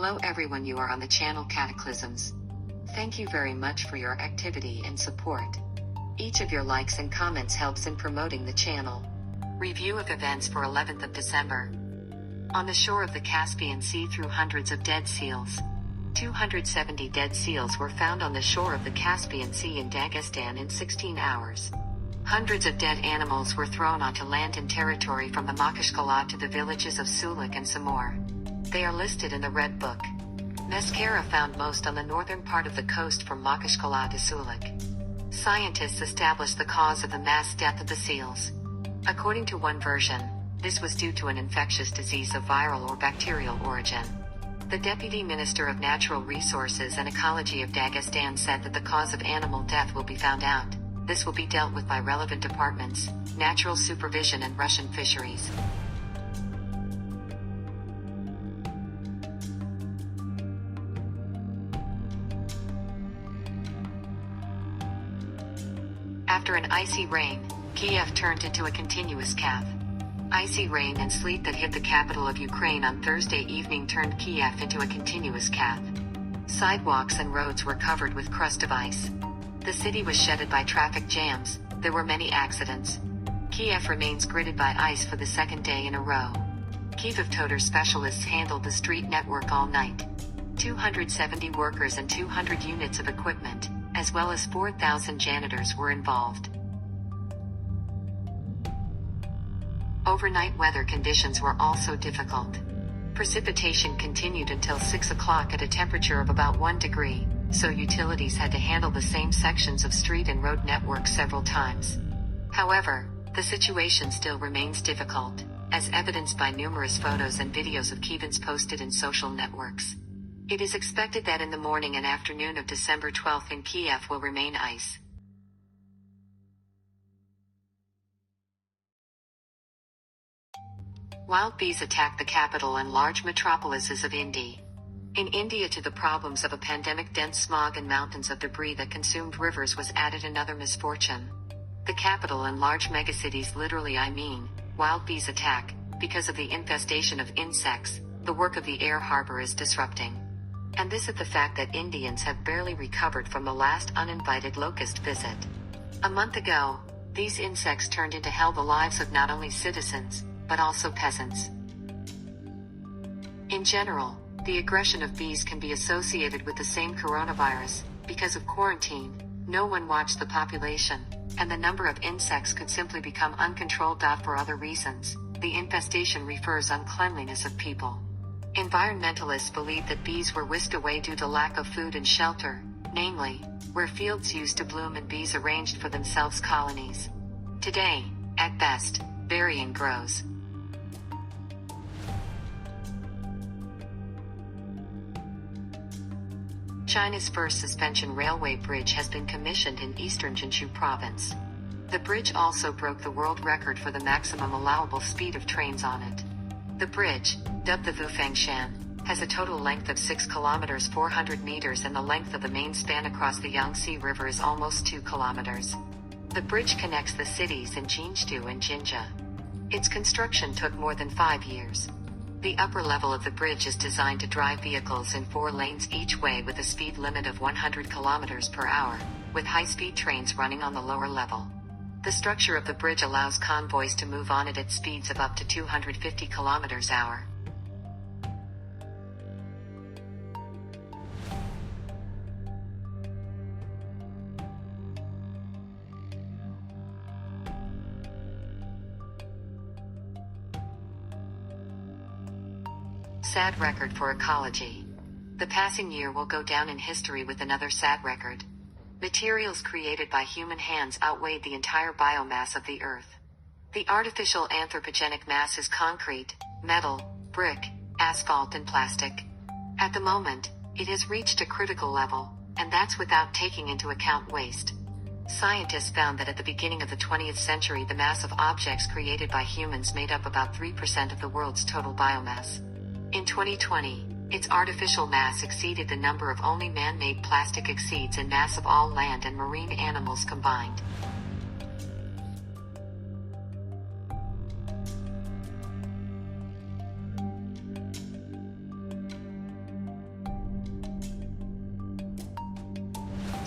Hello everyone, you are on the channel Cataclysms. Thank you very much for your activity and support. Each of your likes and comments helps in promoting the channel. Review of events for 11th of December. On the shore of the Caspian Sea through hundreds of dead seals. 270 dead seals were found on the shore of the Caspian Sea in Dagestan in 16 hours. Hundreds of dead animals were thrown onto land in territory from the Makashkala to the villages of Sulik and Samor. They are listed in the Red Book. Mescara found most on the northern part of the coast from Makashkala to Sulik. Scientists established the cause of the mass death of the seals. According to one version, this was due to an infectious disease of viral or bacterial origin. The Deputy Minister of Natural Resources and Ecology of Dagestan said that the cause of animal death will be found out. This will be dealt with by relevant departments, Natural Supervision and Russian Fisheries. After an icy rain, Kiev turned into a continuous cave. Icy rain and sleet that hit the capital of Ukraine on Thursday evening turned Kiev into a continuous cave. Sidewalks and roads were covered with crust of ice. The city was shuttered by traffic jams. There were many accidents. Kiev remains gridded by ice for the second day in a row. Kiev specialists handled the street network all night. 270 workers and 200 units of equipment, as well as 4,000 janitors were involved. Overnight weather conditions were also difficult. Precipitation continued until 6 o'clock at a temperature of about 1 degree, so utilities had to handle the same sections of street and road network several times. However, the situation still remains difficult, as evidenced by numerous photos and videos of Kievans posted in social networks. It is expected that in the morning and afternoon of December 12th in Kiev will remain ice. Wild bees attack the capital and large metropolises of India. In India, to the problems of a pandemic, dense smog and mountains of debris that consumed rivers was added another misfortune. The capital and large megacities, literally wild bees attack, because of the infestation of insects, the work of the air harbor is disrupting. And this at the fact that Indians have barely recovered from the last uninvited locust visit. A month ago, these insects turned into hell the lives of not only citizens, but also peasants. In general, the aggression of bees can be associated with the same coronavirus. Because of quarantine, no one watched the population, and the number of insects could simply become uncontrolled. For other reasons, the infestation refers uncleanliness of people. Environmentalists believe that bees were whisked away due to lack of food and shelter, namely, where fields used to bloom and bees arranged for themselves colonies. Today, at best, burying grows. China's first suspension railway bridge has been commissioned in eastern Jiangsu province. The bridge also broke the world record for the maximum allowable speed of trains on it. The bridge, dubbed the Wufangshan, has a total length of 6 kilometers 400 meters, and the length of the main span across the Yangtze River is almost 2 kilometers. The bridge connects the cities in Jinzhou and Jinja. Its construction took more than 5 years. The upper level of the bridge is designed to drive vehicles in 4 lanes each way with a speed limit of 100 kilometers per hour, with high-speed trains running on the lower level. The structure of the bridge allows convoys to move on it at speeds of up to 250 kilometers per hour. Sad record for ecology. The passing year will go down in history with another sad record. Materials created by human hands outweighed the entire biomass of the Earth. The artificial anthropogenic mass is concrete, metal, brick, asphalt and plastic. At the moment, it has reached a critical level, and that's without taking into account waste. Scientists found that at the beginning of the 20th century, the mass of objects created by humans made up about 3% of the world's total biomass. In 2020, its artificial mass exceeded the number of only man-made plastic exceeds in mass of all land and marine animals combined.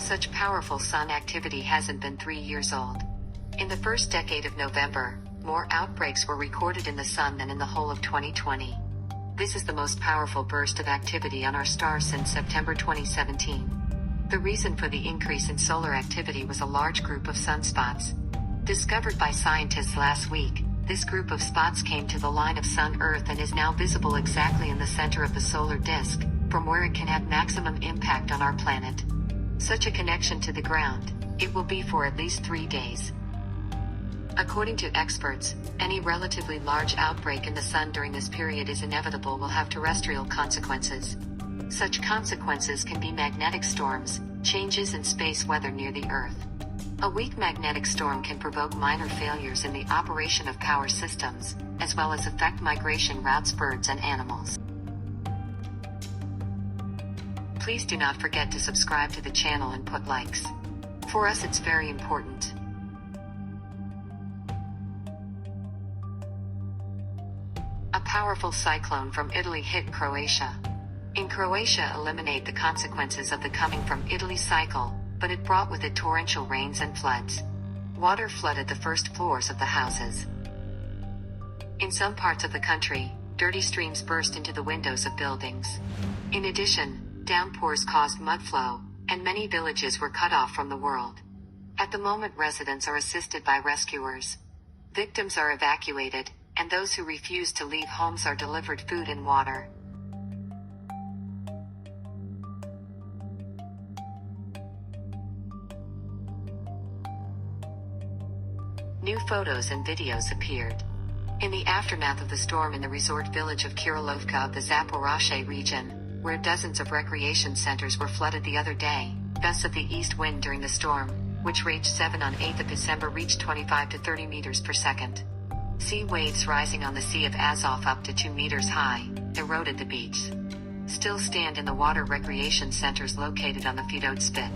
Such powerful sun activity hasn't been 3 years old. In the first decade of November, more outbreaks were recorded in the sun than in the whole of 2020. This is the most powerful burst of activity on our star since September 2017. The reason for the increase in solar activity was a large group of sunspots. Discovered by scientists last week, this group of spots came to the line of Sun-Earth and is now visible exactly in the center of the solar disk, from where it can have maximum impact on our planet. Such a connection to the ground, it will be for at least 3 days. According to experts, any relatively large outbreak in the sun during this period is inevitable will have terrestrial consequences. Such consequences can be magnetic storms, changes in space weather near the Earth. A weak magnetic storm can provoke minor failures in the operation of power systems, as well as affect migration routes of birds and animals. Please do not forget to subscribe to the channel and put likes. For us it's very important. A powerful cyclone from Italy hit Croatia. In Croatia eliminate the consequences of the coming from Italy cycle, but it brought with it torrential rains and floods. Water flooded the first floors of the houses. In some parts of the country, dirty streams burst into the windows of buildings. In addition, downpours caused mud flow, and many villages were cut off from the world. At the moment residents are assisted by rescuers. Victims are evacuated, and those who refuse to leave homes are delivered food and water. New photos and videos appeared. In the aftermath of the storm in the resort village of Kirilovka of the Zaporozhye region, where dozens of recreation centers were flooded the other day, gusts of the east wind during the storm, which raged 7 on 8th of December reached 25 to 30 meters per second. Sea waves rising on the Sea of Azov up to 2 meters high, eroded the beach. Still stand in the water recreation centers located on the Fedot Spit.